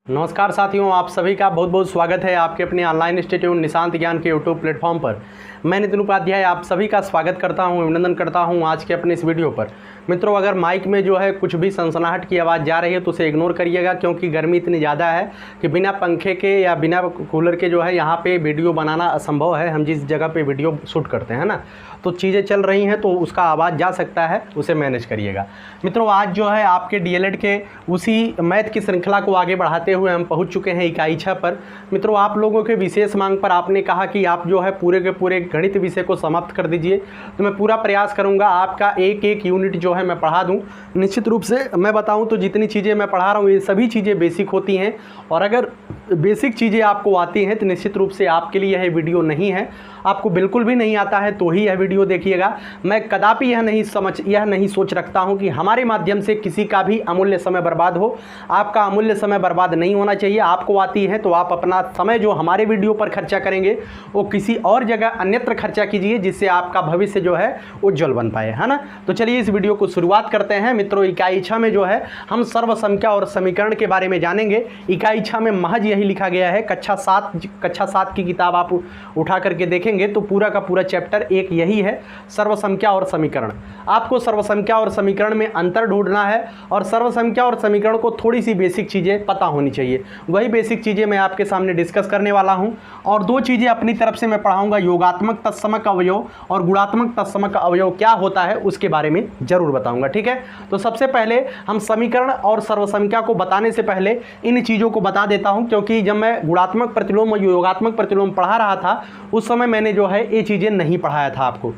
नमस्कार साथियों, आप सभी का बहुत बहुत स्वागत है आपके अपने ऑनलाइन इंस्टीट्यूट निशांत ज्ञान के यूट्यूब प्लेटफॉर्म पर। मैं नितिन उपाध्याय आप सभी का स्वागत करता हूं, अभिनंदन करता हूं आज के अपने इस वीडियो पर। मित्रों, अगर माइक में जो है कुछ भी सनसनाहट की आवाज़ जा रही है तो उसे इग्नोर करिएगा, क्योंकि गर्मी इतनी ज़्यादा है कि बिना पंखे के या बिना कूलर के जो है यहाँ पे वीडियो बनाना असंभव है। हम जिस जगह पे वीडियो शूट करते हैं ना, तो चीज़ें चल रही हैं तो उसका आवाज़ जा सकता है, उसे मैनेज करिएगा। मित्रों, आज जो है आपके डीएलएड के उसी मैथ की श्रृंखला को आगे बढ़ाते हुए हम पहुँच चुके हैं इकाई 6 पर। मित्रों, आप लोगों के विशेष मांग पर आपने कहा कि आप जो है पूरे के पूरे गणित विषय को समाप्त कर दीजिए, तो मैं पूरा प्रयास करूंगा आपका एक एक यूनिट जो है मैं पढ़ा दूं। निश्चित रूप से मैं बताऊं तो जितनी चीज़ें मैं पढ़ा रहा हूं ये सभी चीज़ें बेसिक होती हैं, और अगर बेसिक चीज़ें आपको आती हैं तो निश्चित रूप से आपके लिए यह वीडियो नहीं है। आपको बिल्कुल भी नहीं आता है तो ही यह वीडियो देखिएगा। मैं कदापि यह नहीं सोच रखता हूं कि हमारे माध्यम से किसी का भी अमूल्य समय बर्बाद हो। आपका अमूल्य समय बर्बाद नहीं होना चाहिए। आपको आती है तो आप अपना समय जो हमारे वीडियो पर खर्चा करेंगे वो किसी और जगह अन्यत्र खर्चा कीजिए, जिससे आपका भविष्य जो है उज्जवल बन पाए, है ना। तो चलिए इस वीडियो को शुरुआत करते हैं। मित्रों, इकाई 6 में जो है हम सर्वसंख्या और समीकरण के बारे में जानेंगे। इकाई 6 में महज यही लिखा गया है। कक्षा 7 की किताब आप उठा करके देखेंगे तो पूरा का पूरा चैप्टर एक यही है, सर्वसंख्या और समीकरण। आपको सर्वसंख्या और समीकरण में अंतर ढूंढना है, और सर्वसंख्या और समीकरण को थोड़ी सी बेसिक चीज़ें पता होनी चाहिए। वही बेसिक चीज़ें मैं आपके सामने डिस्कस करने वाला हूं, और दो चीज़ें अपनी तरफ से मैं पढ़ाऊंगा, योगात्मक तत्समक अवयव और गुणात्मक तत्समक अवयव क्या होता है उसके बारे में जरूर बताऊंगा। ठीक है, तो सबसे पहले हम समीकरण और सर्वसंख्या को बताने से पहले इन चीज़ों को बता देता हूं, क्योंकि जब मैं गुणात्मक प्रतिलोम और योगात्मक प्रतिलोम पढ़ा रहा था उस समय मैंने जो है ये चीज़ें नहीं पढ़ाया था आपको।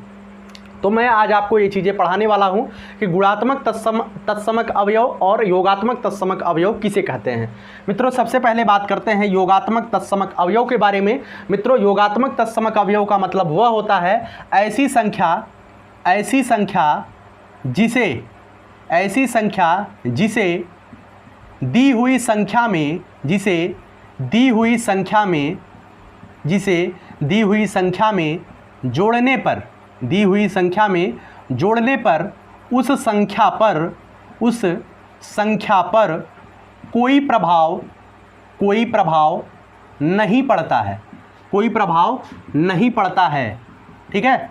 तो मैं आज आपको ये चीज़ें पढ़ाने वाला हूं कि गुणात्मक तत्समक अवयव और योगात्मक तत्समक अवयव किसे कहते हैं। मित्रों, सबसे पहले बात करते हैं योगात्मक तत्समक अवयव के बारे में। मित्रों, योगात्मक तत्समक अवयव का मतलब वह होता है ऐसी संख्या जिसे दी हुई संख्या में जोड़ने पर उस संख्या पर कोई प्रभाव नहीं पड़ता है। ठीक है,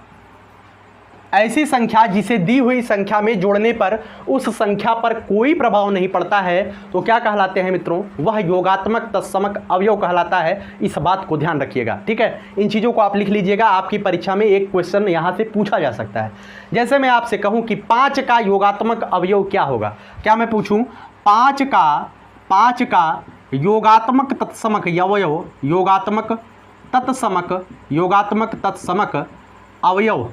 ऐसी संख्या जिसे दी हुई संख्या में जोड़ने पर उस संख्या पर कोई प्रभाव नहीं पड़ता है तो क्या कहलाते हैं मित्रों? वह योगात्मक तत्समक अवयव कहलाता है। इस बात को ध्यान रखिएगा। ठीक है, इन चीज़ों को आप लिख लीजिएगा, आपकी परीक्षा में एक क्वेश्चन यहाँ से पूछा जा सकता है। जैसे मैं आपसे कहूँ कि 5 का योगात्मक अवयव क्या होगा, क्या मैं पूछूँ 5 का योगात्मक तत्समक अवयव,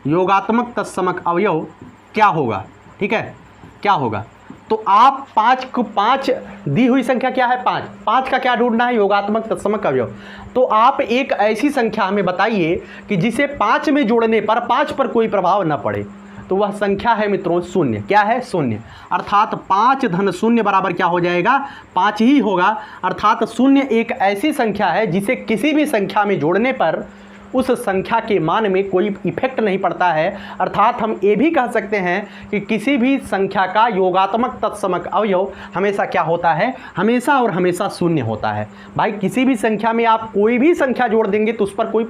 योगात्मक तत्समक अवयव क्या होगा? ठीक है, क्या होगा? तो आप 5 दी हुई संख्या क्या है? 5 का क्या ढूंढना है? योगात्मक तत्समक अवयव। तो आप एक ऐसी संख्या हमें बताइए कि जिसे 5 में जोड़ने पर 5 पर कोई प्रभाव न पड़े, तो वह संख्या है मित्रों शून्य। क्या है? शून्य। अर्थात 5 धन शून्य बराबर क्या हो जाएगा? 5 ही होगा। अर्थात शून्य एक ऐसी संख्या है जिसे किसी भी संख्या में जोड़ने पर उस संख्या के मान में कोई इफेक्ट नहीं पड़ता है। अर्थात हम ये भी कह सकते हैं कि किसी भी संख्या का योगात्मक तत्समक अवयव हमेशा क्या होता है? हमेशा और हमेशा शून्य होता है। भाई, किसी भी संख्या में आप कोई भी संख्या जोड़ देंगे तो उस पर कोई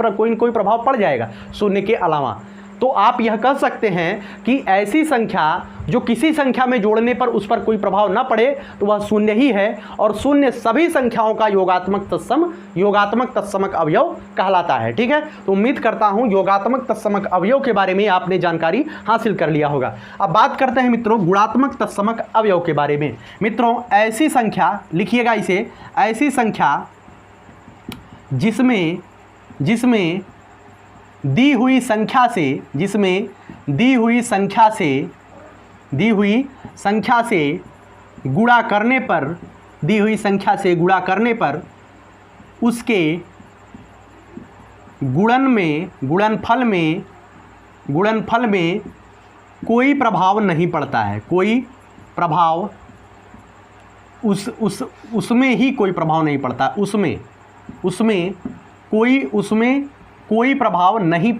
प्रभाव पड़ जाएगा शून्य के अलावा। तो आप यह कह सकते हैं कि ऐसी संख्या जो किसी संख्या में जोड़ने पर उस पर कोई प्रभाव न पड़े तो वह शून्य ही है, और शून्य सभी संख्याओं का योगात्मक तत्समक अवयव कहलाता है। ठीक है, तो उम्मीद करता हूं योगात्मक तत्समक अवयव के बारे में आपने जानकारी हासिल कर लिया होगा। अब बात करते हैं मित्रों गुणात्मक तत्समक अवयव के बारे में। मित्रों, ऐसी संख्या, लिखिएगा इसे, ऐसी संख्या जिसमें दी हुई संख्या से गुणा करने पर उसके गुणनफल में कोई प्रभाव नहीं पड़ता है। कोई प्रभाव उसमें ही कोई प्रभाव नहीं पड़ता। उसमें कोई प्रभाव नहीं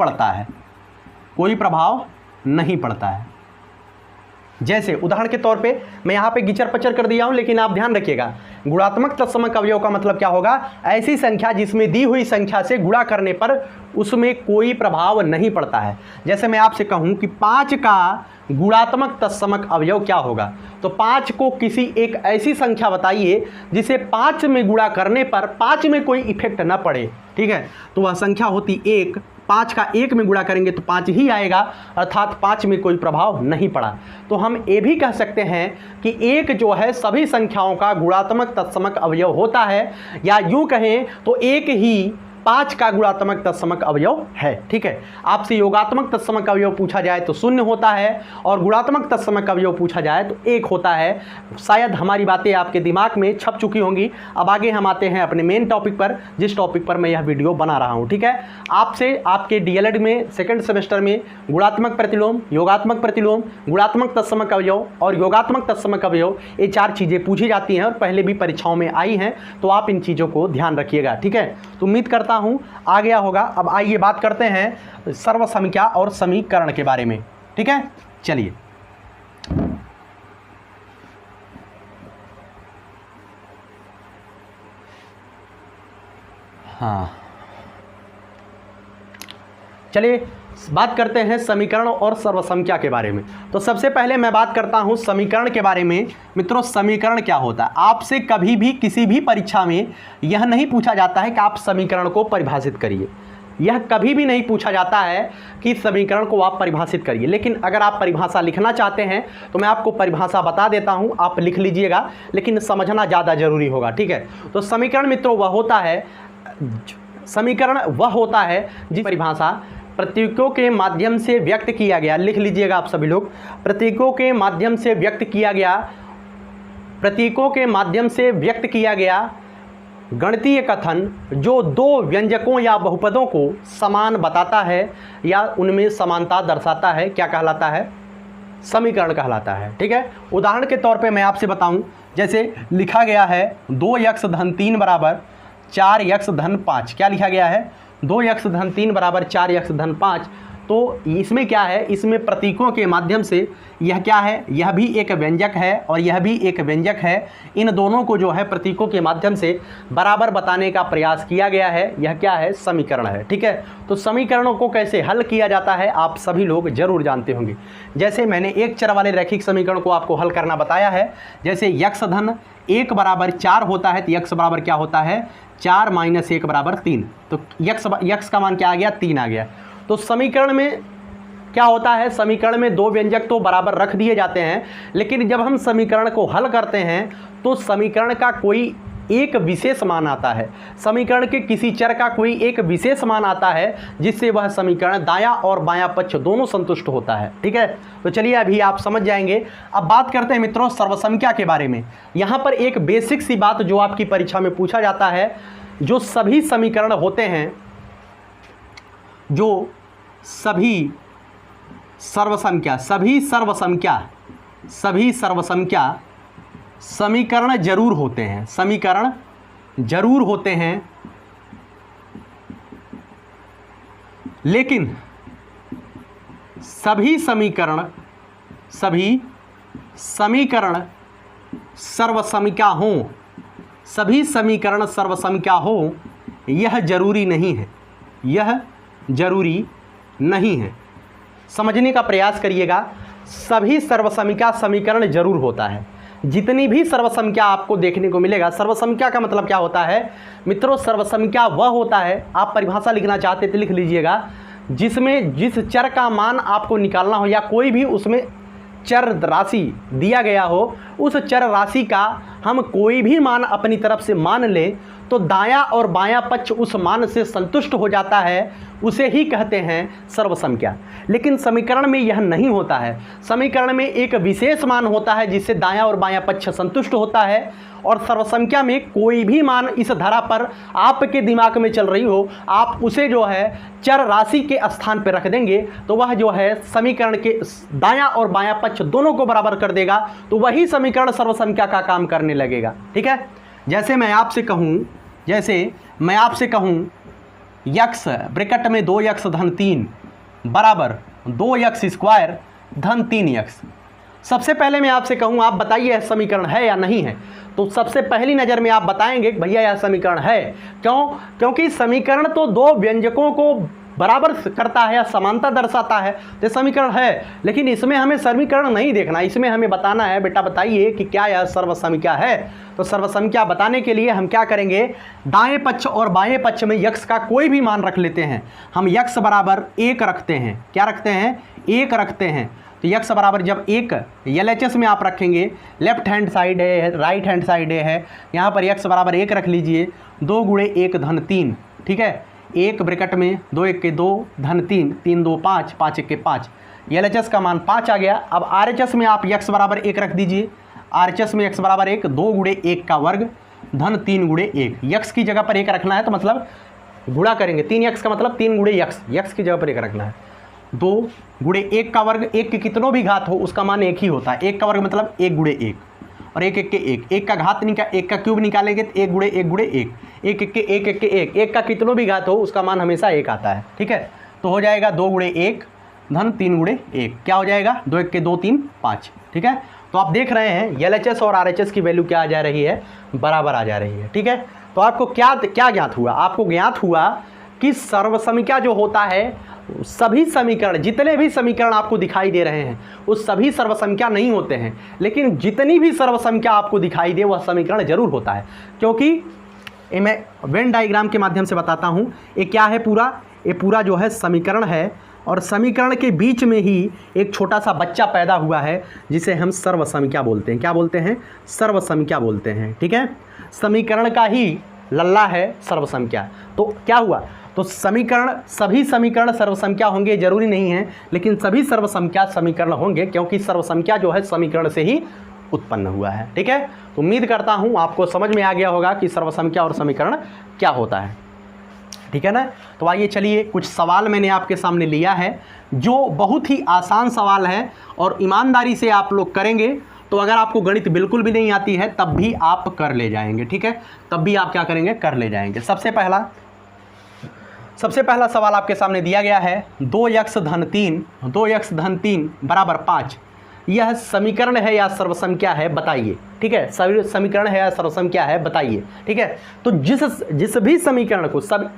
पड़ता है। जैसे उदाहरण के तौर पे मैं यहाँ पे गिचर पचर कर दिया हूँ, लेकिन आप ध्यान रखिएगा गुणात्मक तत्समक अवयव का मतलब क्या होगा, ऐसी संख्या जिसमें दी हुई संख्या से गुणा करने पर उसमें कोई प्रभाव नहीं पड़ता है। जैसे मैं आपसे कहूं कि 5 का गुणात्मक तत्समक अवयव क्या होगा, तो 5 को किसी एक ऐसी संख्या बताइए जिसे 5 में गुणा करने पर 5 में कोई इफेक्ट ना पड़े, ठीक है, तो वह संख्या होती 1। 5 का 1 में गुणा करेंगे तो 5 ही आएगा, अर्थात 5 में कोई प्रभाव नहीं पड़ा। तो हम ये भी कह सकते हैं कि 1 जो है सभी संख्याओं का गुणात्मक तत्समक अवयव होता है, या यूं कहें तो 1 ही 5 का गुणात्मक तत्समक अवयव है, ठीक है। आपसे योगात्मक तत्समक अवयव पूछा जाए तो 0 होता है, और गुणात्मक तत्समक अवयव पूछा जाए तो 1 होता है। शायद हमारी बातें आपके दिमाग में छप चुकी होंगी। अब आगे हम आते हैं अपने मेन टॉपिक पर, जिस टॉपिक पर मैं यह वीडियो बना रहा हूँ, ठीक है। आपसे आपके डीएलएड में सेकेंड सेमेस्टर में गुणात्मक प्रतिलोम, योगात्मक प्रतिलोम, गुणात्मक तत्समक अवयव और योगात्मक तत्समक अवयव, ये 4 चीज़ें पूछी जाती हैं और पहले भी परीक्षाओं में आई हैं, तो आप इन चीज़ों को ध्यान रखिएगा, ठीक है। तो उम्मीद करता हूं आ गया होगा। अब आइए बात करते हैं सर्वसंख्या और समीकरण के बारे में, ठीक है। चलिए, हाँ, चलिए बात करते हैं समीकरण और सर्वसंख्या के बारे में। तो सबसे पहले मैं बात करता हूं समीकरण के बारे में। मित्रों, समीकरण क्या होता है? आपसे कभी भी किसी भी परीक्षा में यह नहीं पूछा जाता है कि आप समीकरण को परिभाषित करिए। यह कभी भी नहीं पूछा जाता है कि समीकरण को आप परिभाषित करिए। लेकिन अगर आप परिभाषा लिखना चाहते हैं तो मैं आपको परिभाषा बता देता हूं, आप लिख लीजिएगा, लेकिन समझना ज़्यादा जरूरी होगा, ठीक है। तो समीकरण मित्रों वह होता है, समीकरण वह होता है जिस परिभाषा प्रतीकों के माध्यम से व्यक्त किया गया, लिख लीजिएगा आप सभी लोग, प्रतीकों के माध्यम से व्यक्त किया गया, प्रतीकों के माध्यम से व्यक्त किया गया गणितीय कथन जो 2 व्यंजकों या बहुपदों को समान बताता है या उनमें समानता दर्शाता है, क्या कहलाता है? समीकरण कहलाता है, ठीक है। उदाहरण के तौर पे मैं आपसे बताऊं, जैसे लिखा गया है 2x धन 3 बराबर 4x धन 5। क्या लिखा गया है? 2x धन 3 बराबर 4x धन 5। तो इसमें क्या है, इसमें प्रतीकों के माध्यम से यह क्या है, यह भी एक व्यंजक है और यह भी एक व्यंजक है। इन दोनों को जो है प्रतीकों के माध्यम से बराबर बताने का प्रयास किया गया है। यह क्या है? समीकरण है, ठीक है। तो समीकरणों को कैसे हल किया जाता है आप सभी लोग जरूर जानते होंगे। जैसे मैंने एक चर वाले रैखिक समीकरण को आपको हल करना बताया है। जैसे x धन 1 बराबर 4 होता है तो x बराबर क्या होता है? 4 माइनस 1 बराबर 3। तो x का मान क्या आ गया? 3 आ गया। तो समीकरण में क्या होता है, समीकरण में 2 व्यंजक तो बराबर रख दिए जाते हैं, लेकिन जब हम समीकरण को हल करते हैं तो समीकरण का कोई एक विशेष मान आता है, समीकरण के किसी चर का कोई एक विशेष मान आता है जिससे वह समीकरण दायां और बायां पक्ष दोनों संतुष्ट होता है, ठीक है। तो चलिए अभी आप समझ जाएंगे। अब बात करते हैं मित्रों सर्वसंख्या के बारे में। यहाँ पर एक बेसिक सी बात जो आपकी परीक्षा में पूछा जाता है, जो सभी समीकरण होते हैं, जो सभी सर्वसंख्या समीकरण जरूर होते हैं, समीकरण जरूर होते हैं, लेकिन सभी समीकरण सर्वसंख्या हों, सभी समीकरण सर्वसंख्या हो, यह जरूरी नहीं है, यह जरूरी नहीं है। समझने का प्रयास करिएगा। सभी सर्वसंख्या समीकरण जरूर होता है। जितनी भी सर्वसंख्या आपको देखने को मिलेगा, सर्वसंख्या का मतलब क्या होता है मित्रों? सर्वसंख्या वह होता है, आप परिभाषा लिखना चाहते तो लिख लीजिएगा, जिसमें जिस चर का मान आपको निकालना हो या कोई भी उसमें चर राशि दिया गया हो, उस चर राशि का हम कोई भी मान अपनी तरफ से मान लें तो दायां और बायां पक्ष उस मान से संतुष्ट हो जाता है, उसे ही कहते हैं सर्वसंख्या। लेकिन समीकरण में यह नहीं होता है। समीकरण में एक विशेष मान होता है जिससे दायां और बायां पक्ष संतुष्ट होता है, और सर्वसंख्या में कोई भी मान इस धारा पर आपके दिमाग में चल रही हो, आप उसे जो है चर राशि के स्थान पर रख देंगे तो वह जो है समीकरण के दायां और बायां पक्ष दोनों को बराबर कर देगा, तो वही समीकरण सर्वसंख्या का काम करने लगेगा, ठीक है। जैसे मैं आपसे कहूँ x ब्रैकेट में 2x धन 3 बराबर 2x स्क्वायर धन 3x। सबसे पहले मैं आपसे कहूँ, आप बताइए यह समीकरण है या नहीं है। तो सबसे पहली नज़र में आप बताएंगे कि भैया यह समीकरण है। क्यों? क्योंकि समीकरण तो दो व्यंजकों को बराबर करता है या समानता दर्शाता है, तो समीकरण है। लेकिन इसमें हमें समीकरण नहीं देखना, इसमें हमें बताना है बेटा बताइए कि क्या यह सर्वसंख्या है। तो सर्वसंख्या बताने के लिए हम क्या करेंगे, दाएं पक्ष और बाएं पक्ष में यक्स का कोई भी मान रख लेते हैं। हम यक्स बराबर 1 रखते हैं। क्या रखते हैं? 1 रखते हैं। तो यक्स बराबर जब 1 LHS में आप रखेंगे, लेफ्ट हैंड साइड है, राइट हैंड साइड है, यहाँ पर यक्स बराबर 1 रख लीजिए। 2 × 1 धन 3, ठीक है। 1 ब्रैकेट में 2 1 के 2 धन 3, 3 2 5, 5 1 के 5। LHS का मान 5 आ गया। अब RHS में आप यक्स बराबर 1 रख दीजिए। RHS में यक्स बराबर 1, 2 × 1 का वर्ग धन 3 × 1। यक्स की जगह पर 1 रखना है, तो मतलब गुणा करेंगे। 3x का मतलब 3 × यक्स, यक्स की जगह पर 1 रखना है। 2 × 1 का वर्ग, 1 के कितनों भी घात हो उसका मान 1 ही होता है। 1 का वर्ग मतलब 1 × 1, और 1 1 के 1, 1 का घात निकाल, 1 का क्यूब निकालेंगे तो 1 × 1 × 1, 1 1 के 1 1 के 1, 1 का कितनों भी घात हो उसका मान हमेशा 1 आता है, ठीक है। तो हो जाएगा 2 × 1 धन 3 × 1। क्या हो जाएगा? 2 1 के 2 3 5, ठीक है। तो आप देख रहे हैं LHS और RHS की वैल्यू क्या आ जा रही है, बराबर आ जा रही है, ठीक है। तो आपको क्या ज्ञात हुआ? आपको ज्ञात हुआ कि सर्वसंख्या जो होता है, सभी समीकरण, जितने भी समीकरण आपको दिखाई दे रहे हैं वो सभी सर्वसंख्या नहीं होते हैं, लेकिन जितनी भी सर्वसंख्या आपको दिखाई दे वह समीकरण जरूर होता है। क्योंकि ये मैं वेन डायग्राम के माध्यम से बताता हूँ। ये क्या है? ये पूरा जो है समीकरण है, और समीकरण के बीच में ही एक छोटा सा बच्चा पैदा हुआ है जिसे हम सर्वसंख्या बोलते हैं। क्या बोलते हैं? सर्वसंख्या बोलते हैं, ठीक है। समीकरण का ही लल्ला है सर्वसंख्या। तो क्या हुआ? तो समीकरण, सभी समीकरण सर्वसंख्या होंगे जरूरी नहीं है, लेकिन सभी सर्वसंख्या समीकरण होंगे, क्योंकि सर्वसंख्या जो है समीकरण से ही उत्पन्न हुआ है, ठीक है। तो उम्मीद करता हूँ आपको समझ में आ गया होगा कि सर्वसंख्या और समीकरण क्या होता है, ठीक है ना। तो आइए चलिए, कुछ सवाल मैंने आपके सामने लिया है जो बहुत ही आसान सवाल है, और ईमानदारी से आप लोग करेंगे तो अगर आपको गणित बिल्कुल भी नहीं आती है तब भी आप कर ले जाएंगे, ठीक है। तब भी आप क्या करेंगे? कर ले जाएंगे। सबसे पहला सवाल आपके सामने दिया गया है, 2x धन 3 बराबर 5। यह समीकरण है या सर्वसंख्या है बताइए, ठीक है। समीकरण है या सर्वसंख्या है बताइए, ठीक है। तो जिस भी समीकरण को, सब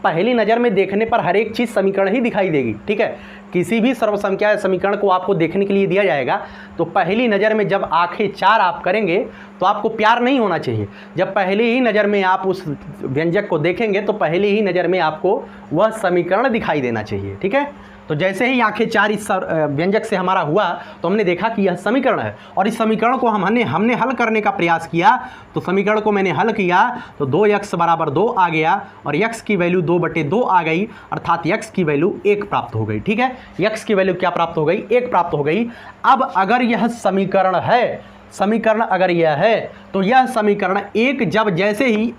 पहली नज़र में देखने पर हर एक चीज़ समीकरण ही दिखाई देगी, ठीक है। किसी भी सर्वसंख्या या समीकरण को आपको देखने के लिए दिया जाएगा तो पहली नज़र में जब आंखें चार आप करेंगे तो आपको प्यार नहीं होना चाहिए। जब पहली ही नज़र में आप उस व्यंजक को देखेंगे तो पहली ही नज़र में आपको वह समीकरण दिखाई देना चाहिए, ठीक है। तो जैसे ही आंखें चार इस व्यंजक से हमारा हुआ तो हमने देखा कि यह समीकरण है, और इस समीकरण को हमने हल करने का प्रयास किया। तो समीकरण को मैंने हल किया तो 2x बराबर 2 आ गया, और x की वैल्यू 2/2 आ गई, अर्थात x की वैल्यू 1 प्राप्त हो गई, ठीक है। x की वैल्यू क्या प्राप्त हो गई? 1 प्राप्त हो गई। अब अगर यह समीकरण है, समीकरण अगर यह है तो यह समीकरण एक, जब जैसे ही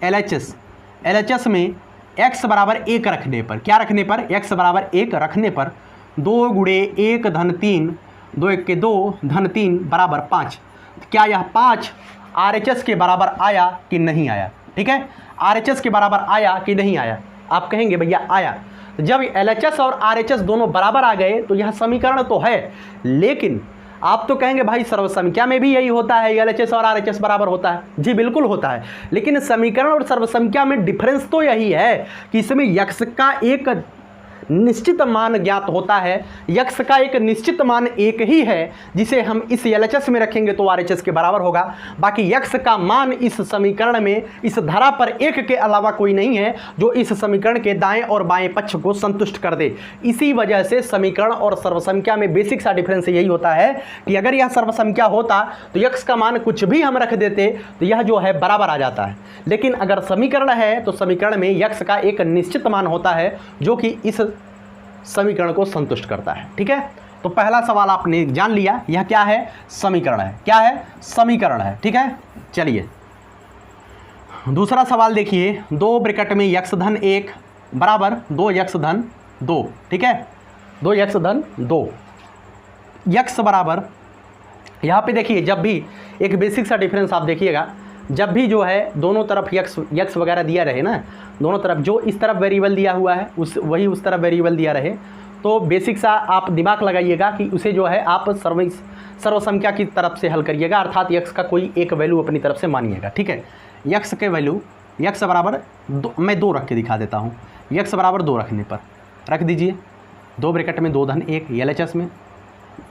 LHS में x बराबर 1 रखने पर, क्या रखने पर? x बराबर 1 रखने पर 2 × 1 धन 3, 2 1 के 2 धन 3 बराबर 5। क्या यह 5 RHS के बराबर आया कि नहीं आया? ठीक है, RHS के बराबर आया कि नहीं आया? आप कहेंगे भैया आया। जब LHS और RHS दोनों बराबर आ गए तो यह समीकरण तो है, लेकिन आप तो कहेंगे भाई सर्वसंख्या में भी यही होता है, LHS और RHS बराबर होता है। जी बिल्कुल होता है, लेकिन समीकरण और सर्वसंख्या में डिफरेंस तो यही है कि इसमें यक्स का एक निश्चित मान ज्ञात होता है। यक्स का एक निश्चित मान एक ही है, जिसे हम इस LHS में रखेंगे तो RHS के बराबर होगा। बाकी यक्स का मान इस समीकरण में, इस धरा पर एक के अलावा कोई नहीं है जो इस समीकरण के दाएं और बाएं पक्ष को संतुष्ट कर दे। इसी वजह से समीकरण और सर्वसंख्या में बेसिक सा डिफरेंस यही होता है कि अगर यह सर्वसंख्या होता तो यक्स का मान कुछ भी हम रख देते तो यह जो है बराबर आ जाता है, लेकिन अगर समीकरण है तो समीकरण में यक्स का एक निश्चित मान होता है जो कि इस समीकरण को संतुष्ट करता है। ठीक है, तो पहला सवाल आपने जान लिया, यह क्या है? समीकरण है। क्या है? समीकरण है। ठीक है, चलिए दूसरा सवाल देखिए। 2 ब्रैकेट में यक्स धन 1 बराबर 2 यक्स धन 2। ठीक है, 2 यक्स धन 2। यक्स बराबर, यहाँ पे देखिए जब भी एक बेसिक सा डिफरेंस आप देखिएगा, जब भी जो है दोनों तरफ यक्स वगैरह दिया रहे ना, दोनों तरफ जो इस तरफ वेरिएबल दिया हुआ है वही उस तरफ वेरिएबल दिया रहे, तो बेसिक सा आप दिमाग लगाइएगा कि उसे जो है आप सर्वसंख्या की तरफ से हल करिएगा, अर्थात यक्स का कोई एक वैल्यू अपनी तरफ से मानिएगा। ठीक है, यक्स के वैल्यू यक्स बराबर मैं 2 रख के दिखा देता हूँ। यक्स बराबर 2 रखने पर रख दीजिए 2 ब्रैकेट में 2 धन 1, LHS में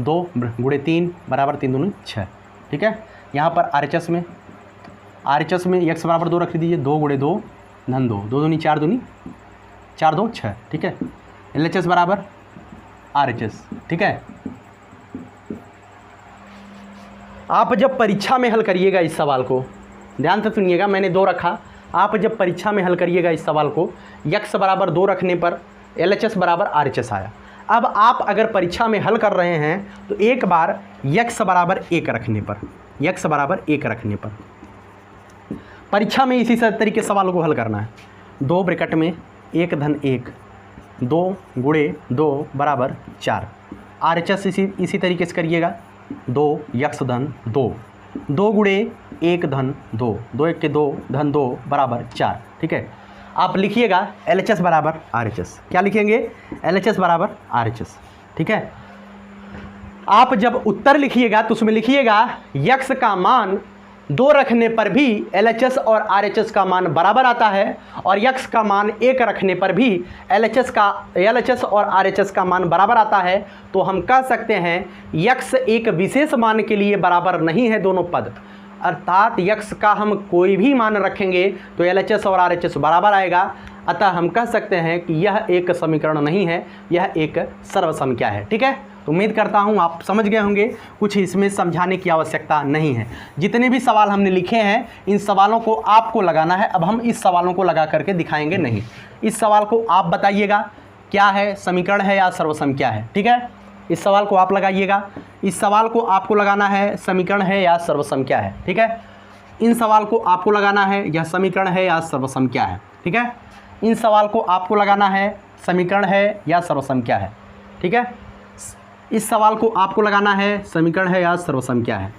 2 गुणे 3 बराबर 3 दूनी 6। ठीक है, यहाँ पर RHS में यक्स बराबर 2 रख दीजिए 2 गुणे 2 धन 2, 2 दूनी 4 दूनी 4 2 6। ठीक है, LHS बराबर RHS। ठीक है, आप जब परीक्षा में हल करिएगा इस सवाल को, ध्यान से सुनिएगा, मैंने 2 रखा, आप जब परीक्षा में हल करिएगा इस सवाल को, यक्स बराबर 2 रखने पर LHS बराबर RHS आया। अब आप अगर परीक्षा में हल कर रहे हैं तो एक बार यक्स बराबर 1 रखने पर, यक्स बराबर 1 रखने पर परीक्षा में इसी तरीके सवालों को हल करना है। 2 ब्रैकेट में 1 धन 1, 2 गुणे 2 बराबर 4, RHS इसी तरीके से करिएगा 2 यक्स धन 2, 2 गुणे 1 धन 2, 2 1 के 2 धन 2 बराबर 4। ठीक है, आप लिखिएगा LHS बराबर RHS। क्या लिखेंगे? LHS बराबर RHS। ठीक है, आप जब उत्तर लिखिएगा तो उसमें लिखिएगा यक्स का मान 2 रखने पर भी LHS और RHS का मान बराबर आता है, और यक्स का मान 1 रखने पर भी LHS और RHS का मान बराबर आता है। तो हम कह सकते हैं यक्स एक विशेष मान के लिए बराबर नहीं है दोनों पद, अर्थात यक्स का हम कोई भी मान रखेंगे तो LHS और RHS बराबर आएगा। अतः हम कह सकते हैं कि यह एक समीकरण नहीं है, यह एक सर्वसंख्या है। ठीक है, तो उम्मीद करता हूं आप समझ गए होंगे, कुछ इसमें समझाने की आवश्यकता नहीं है। जितने भी सवाल हमने लिखे हैं इन सवालों को आपको लगाना है। अब हम इस सवालों को लगा करके दिखाएंगे नहीं, इस सवाल को आप बताइएगा क्या है, समीकरण है या सर्वसंख्या है। ठीक है, इस सवाल को आप लगाइएगा, इस सवाल को आपको लगाना है समीकरण है या सर्वसंख्या है। ठीक है, इन सवाल को आपको लगाना है यह समीकरण है या सर्वसंख्या है। ठीक है, इन सवाल को आपको लगाना है समीकरण है या सर्वसंख्या है। ठीक है, इस सवाल को आपको लगाना है समीकरण है या सर्वसंख्या है।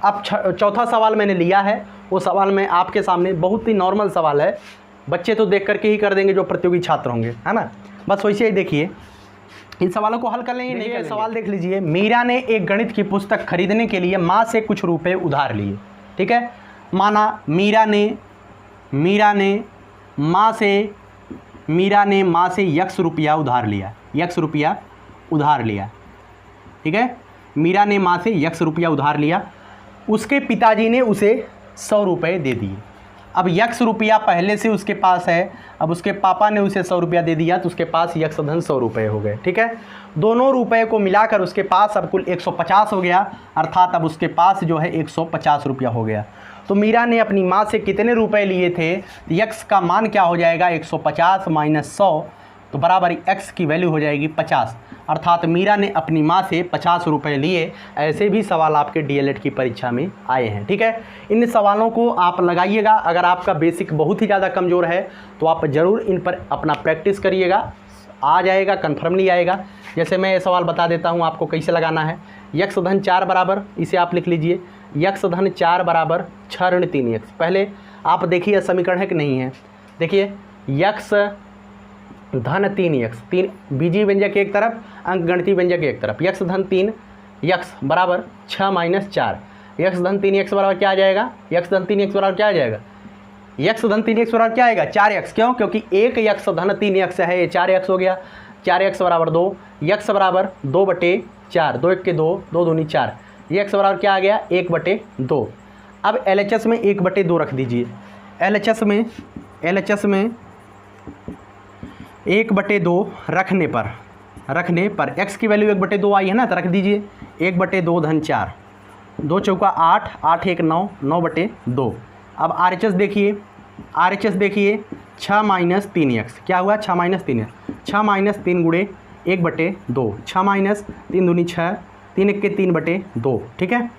अब चौथा सवाल मैंने लिया है, वो सवाल मैं आपके सामने, बहुत ही नॉर्मल सवाल है, बच्चे तो देख करके ही कर देंगे जो प्रतियोगी छात्र होंगे, है ना। बस वैसे ही देखिए, इन सवालों को हल कर लेंगे नहीं। सवाल देख लीजिए, मीरा ने एक गणित की पुस्तक खरीदने के लिए माँ से कुछ रुपए उधार लिए। ठीक है, माना मीरा ने माँ से यक्स रुपया उधार लिया, यक्स रुपया उधार लिया। ठीक है, मीरा ने माँ से यक्स रुपया उधार लिया, उसके पिताजी ने उसे 100 रुपये दे दिए। अब यक्स रुपया पहले से उसके पास है, अब उसके पापा ने उसे 100 रुपया दे दिया तो उसके पास यक्स धन 100 रुपये हो गए। ठीक है, दोनों रुपए को मिलाकर उसके पास अब कुल 150 हो गया, अर्थात अब उसके पास जो है 150 रुपया हो गया। तो मीरा ने अपनी माँ से कितने रुपए लिए थे, यक्स का मान क्या हो जाएगा 150 माइनस 100, तो बराबर एक्स की वैल्यू हो जाएगी 50, अर्थात मीरा ने अपनी माँ से 50 रुपये लिए। ऐसे भी सवाल आपके DLED की परीक्षा में आए हैं। ठीक है, इन सवालों को आप लगाइएगा। अगर आपका बेसिक बहुत ही ज़्यादा कमज़ोर है तो आप ज़रूर इन पर अपना प्रैक्टिस करिएगा, आ जाएगा, कन्फर्मली आएगा। जैसे मैं ये सवाल बता देता हूँ आपको कैसे लगाना है। यक्स धन 4 बराबर, इसे आप लिख लीजिए, यक्स धन 4 बराबर 6 ऋण 3 यक्स। पहले आप देखिए समीकरण है कि नहीं है। देखिए, यक्स धन 3 यक्स, 3 बीजीय व्यंजक एक तरफ, अंक गणितीय व्यंजक एक तरफ, यक्स धन 3 यक्स बराबर 6 माइनस 4, यक्स धन 3 यक्स बराबर क्या आ जाएगा, यक्स धन 3 यक्स बराबर क्या आ जाएगा, यक्स धन 3 यक्स बराबर क्या आएगा 4 यक्स। क्यों? क्योंकि एक यक्स धन 3 यक्स है, ये 4 यक्स हो गया, 4 यक्स बराबर 2, यक्स बराबर 2/4, 2 1 के 2, 2 दूनी 4, यक्स बराबर क्या आ गया 1/2। अब LHS में 1/2 रख दीजिए, LHS में 1/2 रखने पर x की वैल्यू 1/2 आई है ना, तो रख दीजिए 1/2 धन 4, 2 चौका 8, 8 1 9, 9/2। अब RHS देखिए 6 माइनस 3 यक्स, क्या हुआ 6 माइनस 3 है, 6 माइनस 3 गुणे 1/2, 6 माइनस 3 दूनी 6, 3 1 के 3/2। ठीक है,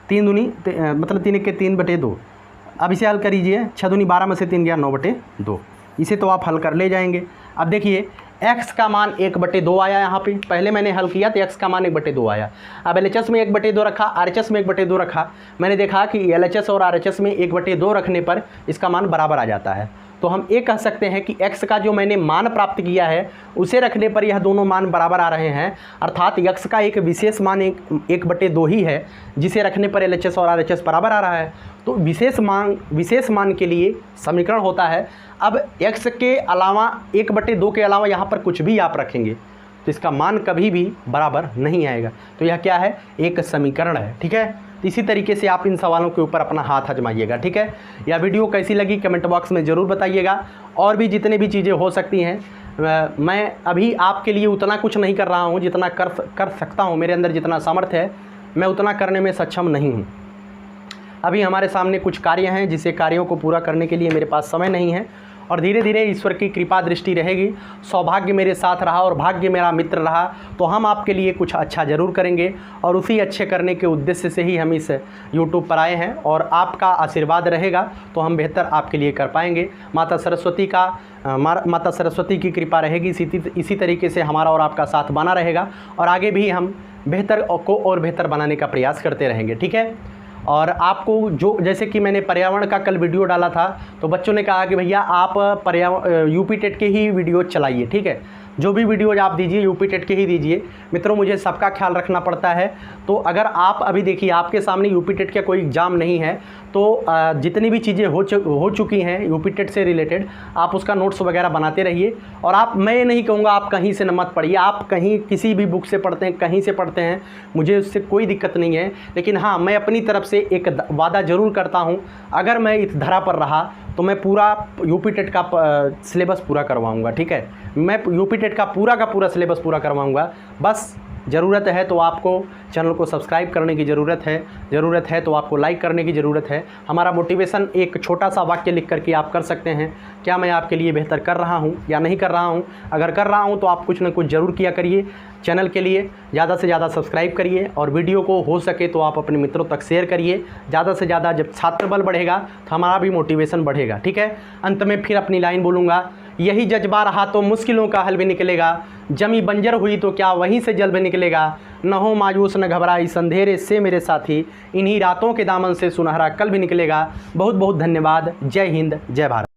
3 दूनी मतलब 3 1 के 3/2। अब इसे हल करीजिए, 6 दूनी 12 में से 3 गया 9/2, इसे तो आप हल कर ले जाएंगे। अब देखिए x का मान 1/2 आया यहाँ पे, पहले मैंने हल किया तो x का मान 1/2 आया। अब LHS में 1/2 रखा, RHS में 1/2 रखा, मैंने देखा कि LHS और RHS में 1/2 रखने पर इसका मान बराबर आ जाता है। तो हम ये कह सकते हैं कि x का जो मैंने मान प्राप्त किया है उसे रखने पर यह दोनों मान बराबर आ रहे हैं, अर्थात x का एक विशेष मान 1/2 ही है, जिसे रखने पर LHS और RHS बराबर आ रहा है। तो विशेष मान के लिए समीकरण होता है, अब x के अलावा 1/2 के अलावा यहाँ पर कुछ भी आप रखेंगे तो इसका मान कभी भी बराबर नहीं आएगा। तो यह क्या है, एक समीकरण है। ठीक है, तो इसी तरीके से आप इन सवालों के ऊपर अपना हाथ आजमाइएगा। ठीक है, यह वीडियो कैसी लगी कमेंट बॉक्स में ज़रूर बताइएगा। और भी जितने भी चीज़ें हो सकती हैं, मैं अभी आपके लिए उतना कुछ नहीं कर रहा हूँ जितना कर सकता हूँ, मेरे अंदर जितना सामर्थ्य है मैं उतना करने में सक्षम नहीं हूँ। अभी हमारे सामने कुछ कार्य हैं जिसे कार्यों को पूरा करने के लिए मेरे पास समय नहीं है, और धीरे धीरे ईश्वर की कृपा दृष्टि रहेगी, सौभाग्य मेरे साथ रहा और भाग्य मेरा मित्र रहा तो हम आपके लिए कुछ अच्छा ज़रूर करेंगे। और उसी अच्छे करने के उद्देश्य से ही हम इस YouTube पर आए हैं, और आपका आशीर्वाद रहेगा तो हम बेहतर आपके लिए कर पाएंगे। माता सरस्वती की कृपा रहेगी, इसी तरीके से हमारा और आपका साथ बना रहेगा, और आगे भी हम बेहतर को और बेहतर बनाने का प्रयास करते रहेंगे। ठीक है, और आपको जो जैसे कि मैंने पर्यावरण का कल वीडियो डाला था तो बच्चों ने कहा कि भैया आप यूपी टेट के ही वीडियो चलाइए। ठीक है, जो भी वीडियोज आप दीजिए यूपी टेट के ही दीजिए। मित्रों, मुझे सबका ख्याल रखना पड़ता है, तो अगर आप अभी देखिए आपके सामने यूपी टेट का कोई एग्ज़ाम नहीं है तो जितनी भी चीज़ें हो चुकी हैं यूपी टेट से रिलेटेड, आप उसका नोट्स वगैरह बनाते रहिए। और आप, मैं ये नहीं कहूँगा आप कहीं से मत पढ़िए, आप कहीं किसी भी बुक से पढ़ते हैं, कहीं से पढ़ते हैं, मुझे उससे कोई दिक्कत नहीं है। लेकिन हाँ, मैं अपनी तरफ से एक वादा ज़रूर करता हूँ, अगर मैं इस धरा पर रहा तो मैं पूरा यूपी टेट का सिलेबस पूरा करवाऊँगा। ठीक है, मैं यूपी टेट का पूरा सिलेबस पूरा करवाऊँगा। बस ज़रूरत है तो आपको चैनल को सब्सक्राइब करने की ज़रूरत है तो आपको लाइक करने की ज़रूरत है। हमारा मोटिवेशन एक छोटा सा वाक्य लिख करके आप कर सकते हैं, क्या मैं आपके लिए बेहतर कर रहा हूँ या नहीं कर रहा हूँ। अगर कर रहा हूँ तो आप कुछ ना कुछ ज़रूर किया करिए। चैनल के लिए ज़्यादा से ज़्यादा सब्सक्राइब करिए, और वीडियो को हो सके तो आप अपने मित्रों तक शेयर करिए ज़्यादा से ज़्यादा। जब छात्र बल बढ़ेगा तो हमारा भी मोटिवेशन बढ़ेगा। ठीक है, अंत में फिर अपनी लाइन बोलूँगा, यही जज्बा रहा तो मुश्किलों का हल भी निकलेगा, जमी बंजर हुई तो क्या वहीं से जल भी निकलेगा। न हो मायूस न घबरा इस अंधेरे से मेरे साथी, इन्हीं रातों के दामन से सुनहरा कल भी निकलेगा। बहुत बहुत धन्यवाद। जय हिंद, जय भारत।